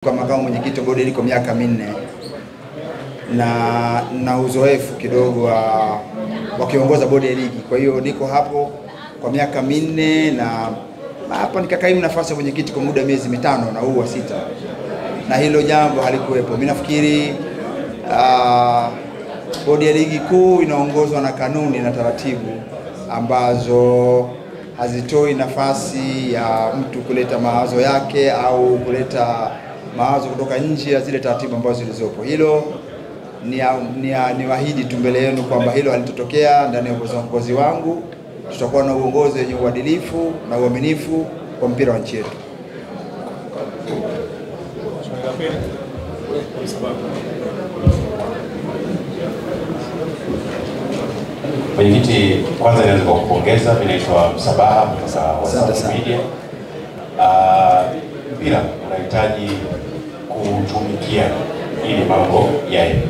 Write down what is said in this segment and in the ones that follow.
Kwa makamu mwenyekiti bodi liko miaka 4 na uzoefu kidogo wa kiongoza bodi ya ligi. Kwa hiyo niko hapo kwa miaka 4 na hapa nikakaimu nafasi ya mwenyekiti kwa muda miezi 5 na huu wa 6. Na hilo jambo halikuwepo. Mimi nafikiri bodi ya ligi kuu inaongozwa na kanuni na taratibu ambazo hazitoi nafasi ya mtu kuleta mawazo yake au kuleta mawazo kutoka nje ya zile taratibu ambazo zilizopo. Hilo ni wahidi tu mbele yenu kwamba hilo halitotokea ndani ya uongozi wangu. Tutakuwa na uongozi wenye uadilifu na uaminifu kwa mpira wa nchi yetu. Mwenyekiti, kwanza nianze kwa kupongeza. Mimi naitwa Msabaha kutoka Wasafi Media. Mpira unahitaji kutumikia ili mambo yaende.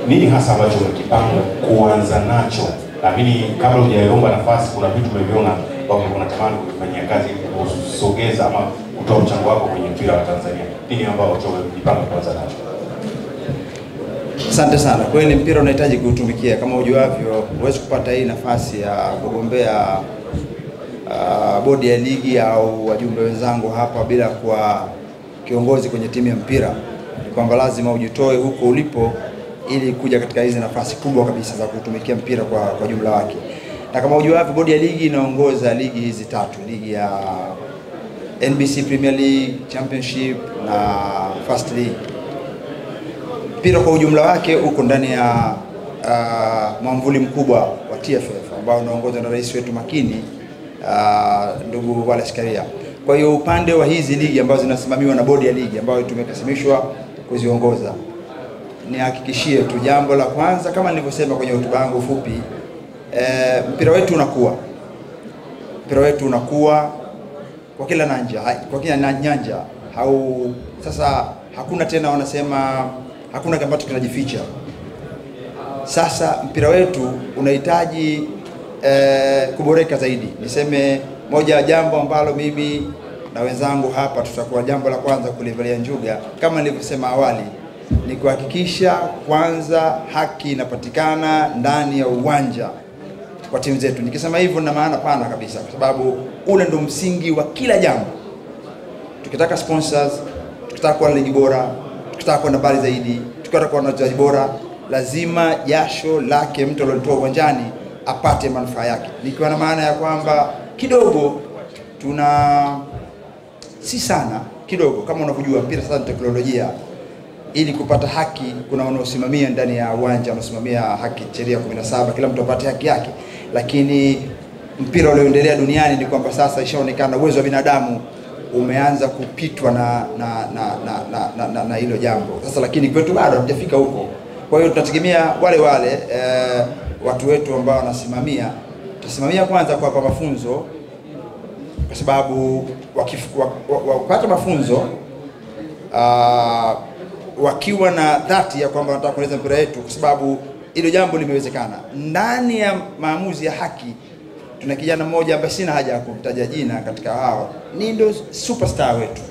Nini hasa ambacho umekipanga kuanza nacho? Naamini kabla hujaomba nafasi kuna vitu umeviona ambavyo unatamani kufanyia kazi kusogeza ama kutoa mchango wako kwenye mpira wa Tanzania. Nini ambacho umejipanga kuanza nacho? Asante sana. Kweli mpira unahitaji kuutumikia. Kama ujuavyo, huwezi kupata hii nafasi ya kugombea bodi ya ligi au wajumbe wenzangu hapa bila kwa kiongozi kwenye timu ya mpira. Ni kwamba lazima ujitoe huko ulipo ili kuja katika hizi nafasi kubwa kabisa za kutumikia mpira kwa jumla wake. Na kama ujuavyo, bodi ya ligi inaongoza ligi hizi 3, ligi ya NBC Premier League, Championship na First League. Mpira kwa ujumla wake uko ndani ya mwamvuli mkubwa wa TFF ambao unaongozwa na rais wetu makini ndugu Wallace Karia. Kwa hiyo upande wa hizi ligi ambazo zinasimamiwa na bodi ya ligi ambayo tumekasimishwa kuziongoza, nihakikishie tu jambo la kwanza, kama nilivyosema kwenye hotuba yangu fupi, mpira wetu unakuwa. Mpira wetu unakuwa kwa kila nyanja. Sasa hakuna tena wanasema hakuna ambacho kinajificha. Sasa mpira wetu unahitaji kuboreka zaidi. Niseme moja ya jambo ambalo mimi na wenzangu hapa tutakuwa jambo la kwanza kulivalia njuga, kama nilivyosema awali, ni kuhakikisha kwanza haki inapatikana ndani ya uwanja kwa timu zetu. Nikisema hivyo na maana pana kabisa, kwa sababu ule ndo msingi wa kila jambo. Tukitaka sponsors, tukitaka kuwa ligi bora, tukitaka kuwa na habari zaidi, tukitaka kuwa na wachezaji bora, lazima jasho lake mtu aliyetoa uwanjani apate manufaa yake. Nikiwa na maana ya kwamba kidogo si sana kidogo, kama unavyojua mpira sasa ni teknolojia. Ili kupata haki kuna wanaosimamia ndani ya uwanja, wanasimamia haki, sheria 17, kila mtu apate haki yake. Lakini mpira ulioendelea duniani ni kwamba sasa ishaonekana uwezo wa binadamu umeanza kupitwa na hilo jambo. Sasa lakini kwetu bado hatujafika huko. Kwa hiyo tunategemea wale watu wetu ambao wanasimamia, tutasimamia kwanza kwa mafunzo, kwa sababu wakipata mafunzo wakiwa na dhati ya kwamba wanataka kueleza mpira wetu, kwa sababu hilo jambo limewezekana. Ndani ya maamuzi ya haki tuna kijana mmoja ambaye sina haja ya kumtaja jina katika hao, ni ndo superstar wetu.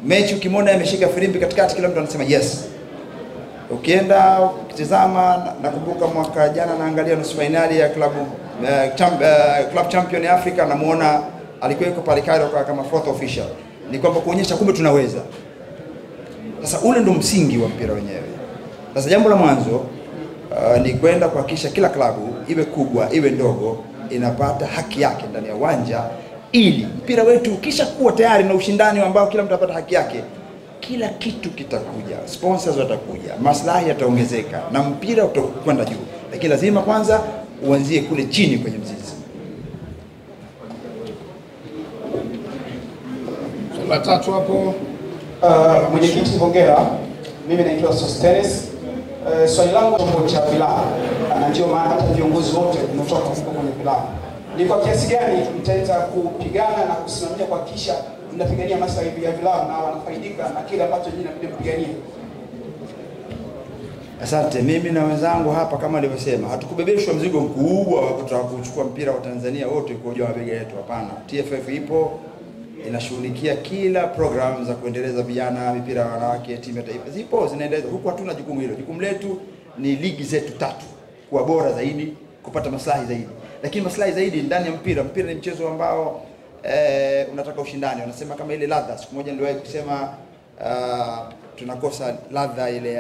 Mechi ukimwona ameshika firimbi katikati, kila mtu anasema yes. Ukienda ukitazama, nakumbuka mwaka jana naangalia nusu finali ya club champion ya Afrika, namuona alikuwa yuko pale Cairo kama 4th official. Ni kwamba kuonyesha kumbe tunaweza. Sasa ule ndo msingi wa mpira wenyewe. Sasa jambo la mwanzo ni kwenda kuhakikisha kila klabu, iwe kubwa iwe ndogo, inapata haki yake ndani ya uwanja, ili mpira wetu kisha kuwa tayari na ushindani ambao kila mtu apata haki yake, kila kitu kitakuja, sponsors watakuja, maslahi yataongezeka na mpira utakwenda juu. Lakini lazima kwanza uanzie kule chini kwenye mzizi. La tatu hapo. Mwenyekiti, hongera. Mimi naitwa Sostenes. Swali langu ni cha vilabu, na ndio maana hata viongozi wote tunatoka huko kwenye vilabu. Ni kwa kiasi gani mtaweza kupigana na kusimamia kuhakikisha mnapigania maslahi ya vilabu na wanafaidika na kile ambacho nyinyi mnapenda kupigania? Asante. Mimi na wenzangu hapa kama nilivyosema, hatukubebeshwa mzigo mkubwa wa kutaka kuchukua mpira wa Tanzania wote kwa juu ya mabega yetu. Hapana. TFF ipo, inashughulikia kila program za kuendeleza vijana, mipira ya wanawake, timu ya taifa zipo zinaendelezwa. Huku hatuna jukumu hilo. Jukumu letu ni ligi zetu 3 kuwa bora zaidi, kupata maslahi zaidi. Lakini maslahi zaidi ndani ya mpira. Mpira ni mchezo ambao unataka ushindani. Wanasema kama ile ladha. Siku moja niliwahi kusema tunakosa ladha ile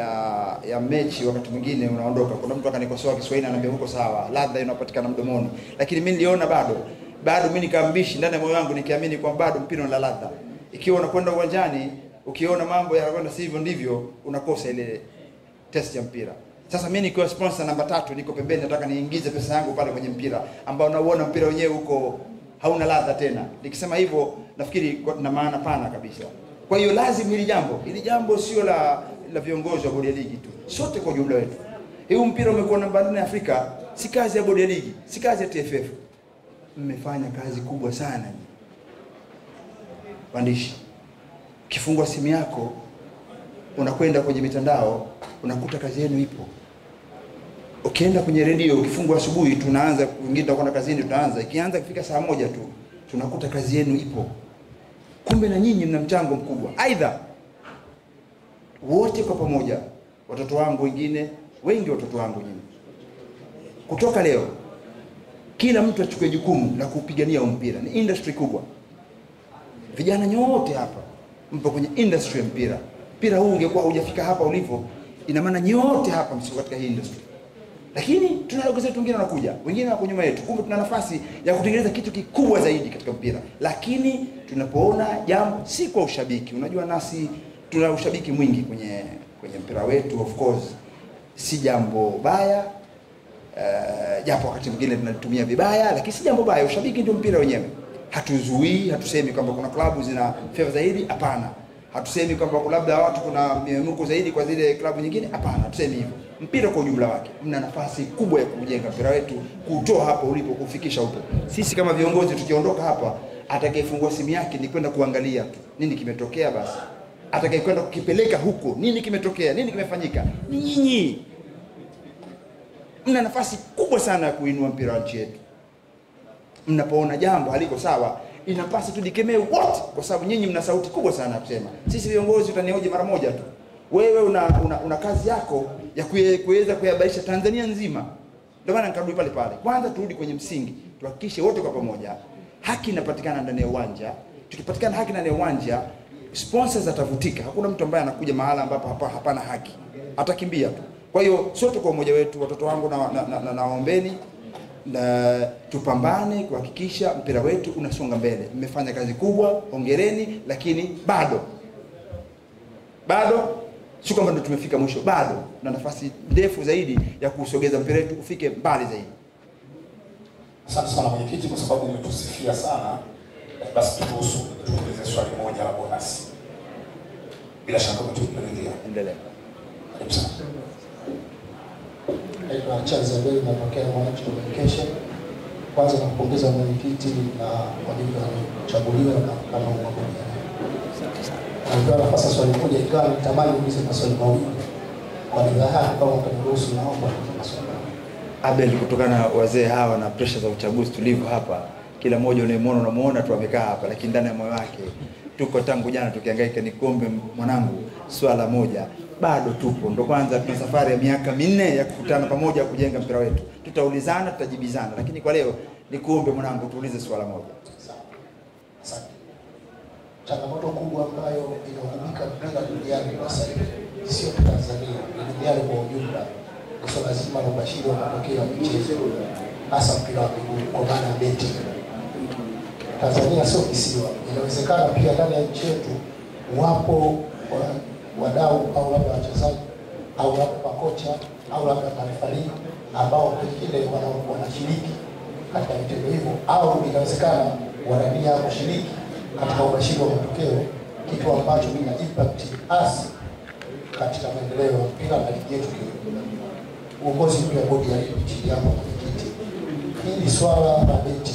ya mechi, wakati mwingine unaondoka. Kuna mtu akanikosoa Kiswahili ananiambia huko sawa, ladha inapatikana mdomoni. Lakini mimi niliona bado mimi nikambishi ndani ya moyo wangu nikiamini kwamba bado mpira una ladha. Ikiwa unakwenda uwanjani ukiona mambo yanakwenda sivyo ndivyo, unakosa ile test ya mpira. Sasa mimi nikiwa sponsor namba 3 niko pembeni, nataka niingize pesa yangu pale kwenye mpira ambao nauona mpira wenyewe huko hauna ladha tena. Nikisema hivyo nafikiri na maana pana kabisa. Kwa hiyo lazima hili jambo sio la viongozi wa bodi ya ligi tu. Sote kwa jumla wetu. Huu mpira umekuwa namba 4 Afrika, si kazi ya bodi ya ligi, si kazi ya TFF. Mmefanya kazi kubwa sana. Waandishi, kifungua simu yako unakwenda kwenye mitandao unakuta kazi yenu ipo. Ukienda kwenye redio ukifungua asubuhi tunaanza, wengine tunakwenda kazini tunaanza, ikianza kufika saa 1 tu tunakuta kazi yenu ipo. Kumbe na nyinyi mna mchango mkubwa. Aidha wote kwa pamoja, watoto wangu wengine, wengi watoto wangu nyinyi, kutoka leo kila mtu achukue jukumu la kupigania mpira. Ni industry kubwa. Vijana nyote hapa mpo kwenye industry ya mpira. Mpira huu ungekuwa hujafika hapa ulipo, ina maana nyote hapa msiko katika hii industry. Lakini tunaongeza wengine wanakuja, wengine wako nyuma yetu. Kumbe tuna nafasi ya kutengeneza kitu kikubwa zaidi katika mpira. Lakini tunapoona jambo si kwa ushabiki. Unajua nasi tuna ushabiki mwingi kwenye mpira wetu, of course. Si jambo baya. Japo wakati mwingine tunatumia vibaya, lakini si jambo baya. Ushabiki ndio mpira wenyewe. Hatuzuii, hatusemi kwamba kuna klabu zina favor zaidi, hapana. Hatusemi kwamba labda watu kuna miemuko zaidi kwa zile klabu nyingine, hapana, hatusemi hivyo. Mpira kwa ujumla wake mna nafasi kubwa ya kujenga mpira wetu, kutoa hapo ulipo kufikisha huko. Sisi kama viongozi tukiondoka hapa, atakayefungua simu yake ni kwenda kuangalia tu nini kimetokea basi. Atakayekwenda kukipeleka huko, nini kimetokea, nini kimefanyika, ni nyinyi. Mna nafasi kubwa sana ya kuinua mpira wa nchi yetu. Mnapoona jambo haliko sawa, inapaswa tudikemee wote, kwa sababu nyinyi mna sauti kubwa sana ya kusema. Sisi viongozi tutanioje mara moja tu. Wewe una kazi yako ya kuweza kuyabaisha Tanzania nzima. Ndio maana nikarudi pale. Kwanza turudi kwenye msingi, tuhakikishe wote kwa pamoja haki inapatikana ndani ya uwanja. Tukipatikana haki ndani ya uwanja, sponsors atavutika. Hakuna mtu ambaye anakuja mahala ambapo hapana haki. Atakimbia tu. Kwa hiyo sote kwa umoja wetu, watoto wangu na waombeni, na tupambane kuhakikisha mpira wetu unasonga mbele. Mmefanya kazi kubwa, hongereni, lakini bado sio kwamba ndio tumefika mwisho, bado na nafasi ndefu zaidi ya kusogeza mpira wetu ufike mbali zaidi. Asante sana mwenyekiti, kwa sababu umetusifia sana. Basi turuhusu tuulize swali moja la bonus. Bila shaka mtuendelea. Endelea. Karibu sana. Naitwa Charles Abel, natokea Mwananchi Communication. Kwanza nakupongeza mwenyekiti na wajumbe waliochaguliwa kama mgombea. Asante sana. Naomba nafasi swali moja, ikawa nitamani uulize maswali mawili. Kwa nidhaha kama utaniruhusu, naomba maswali. Abel, kutokana na wazee hawa na pressure za uchaguzi tulivyo hapa, kila mmoja unamuona tu amekaa hapa, lakini ndani ya moyo wake tuko tangu jana tukihangaika. Nikombe mwanangu, swala moja, bado tupo. Ndio kwanza tuna safari ya miaka 4 ya kukutana pamoja kujenga mpira wetu. Tutaulizana, tutajibizana, lakini kwa leo nikuombe mwanangu tuulize swala moja. Asante. Changamoto kubwa ambayo inahubika mpira duniani kwa sasa hivi, sio Tanzania, duniani kwa ujumla, ni swala zima la ubashiri wa matokeo ya michezo, hasa mpira wa miguu kwa maana beti. Tanzania sio kisiwa. Inawezekana pia ndani ya nchi yetu wapo wadau au labda wachezaji au labda makocha au labda marefari ambao pengine wanashiriki katika vitendo hivyo, au inawezekana wanania kushiriki katika ubashiri wa matokeo, kitu ambacho kina impact hasi katika maendeleo ya mpira na ligi yetu. Uongozi mpya wa bodi ya ligi chini hapo mwenyekiti, hili swala la beti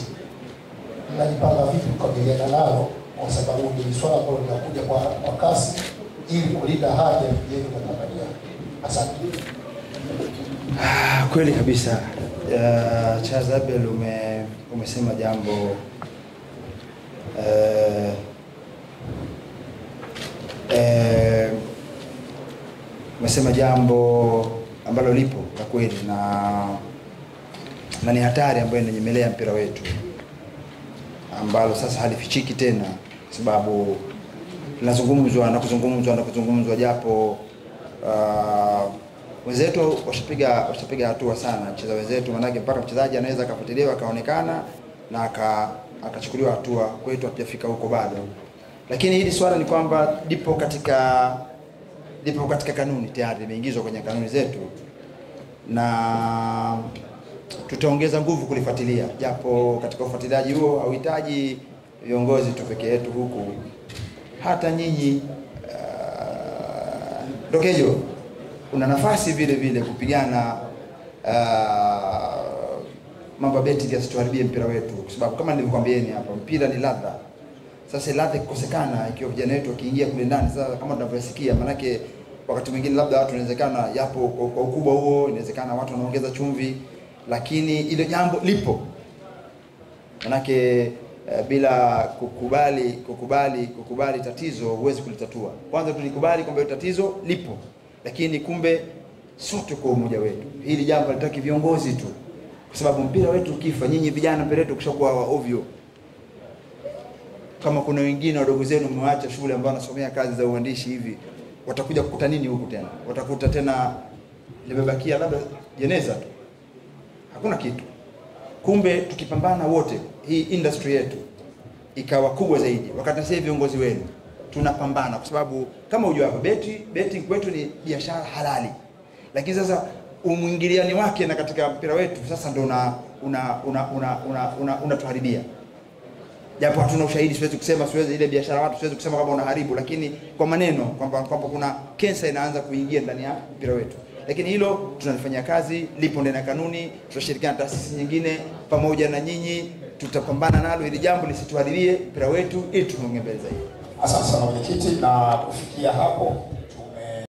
mnajipanga vipi kukabiliana nalo, kwa sababu ni swala ambalo linakuja kwa kasi ili kulinda haki ya vijana wa Tanzania? Asante. Kweli kabisa. Charles Abel, umesema jambo Umesema jambo ambalo lipo la kweli na ni hatari ambayo inanyemelea mpira wetu, ambalo sasa halifichiki tena, sababu linazungumzwa na kuzungumzwa, japo wenzetu washapiga hatua sana, mchezaji wenzetu, manake mpaka mchezaji anaweza akafuatiliwa akaonekana na akachukuliwa hatua. Kwetu hatujafika huko bado, lakini hili swala ni kwamba lipo katika kanuni, tayari limeingizwa kwenye kanuni zetu, na tutaongeza nguvu kulifuatilia, japo katika ufuatiliaji huo hauhitaji viongozi tu peke yetu huku, hata nyinyi Dokejo una nafasi vile vile kupigana mambo beti yasituharibie mpira wetu, kwa sababu kama nilivyokuambieni hapa, mpira ni ladha. Sasa ladha ikosekana ikiwa vijana wetu wakiingia kule ndani, sasa kama tunavyosikia, manake wakati mwingine labda watu inawezekana yapo kwa ukubwa huo, inawezekana watu wanaongeza chumvi, lakini ile jambo lipo. Manake bila kukubali tatizo huwezi kulitatua. Kwanza tulikubali kwamba tatizo lipo, lakini kumbe sote kwa umoja wetu. Hili jambo litaki viongozi tu, kwa sababu mpira wetu ukifa, nyinyi vijana mpira wetu kushakuwa ovyo. Kama kuna wengine wadogo zenu mmewaacha shule ambao wanasomea kazi za uandishi hivi, watakuja kukuta nini huku tena? Watakuta tena limebakia labda jeneza tu, hakuna kitu. Kumbe tukipambana wote, hii industry yetu ikawa kubwa zaidi, wakati sasa viongozi wenu tunapambana, kwa sababu kama unajua betting kwetu ni biashara halali, lakini sasa umwingiliani wake na katika mpira wetu sasa ndio unatuharibia. Japo hatuna ushahidi, siwezi kusema ile biashara watu siwezi kusema kama unaharibu, lakini kwa maneno kwamba kuna kensa inaanza kuingia ndani ya mpira wetu. Lakini hilo tunalifanyia kazi, lipo ndani ya kanuni, tunashirikiana na taasisi nyingine pamoja na nyinyi, tutapambana nalo ili jambo lisituharibie mpira wetu ili tuongee mbele zaidi. Asante sana mwenyekiti, na kufikia hapo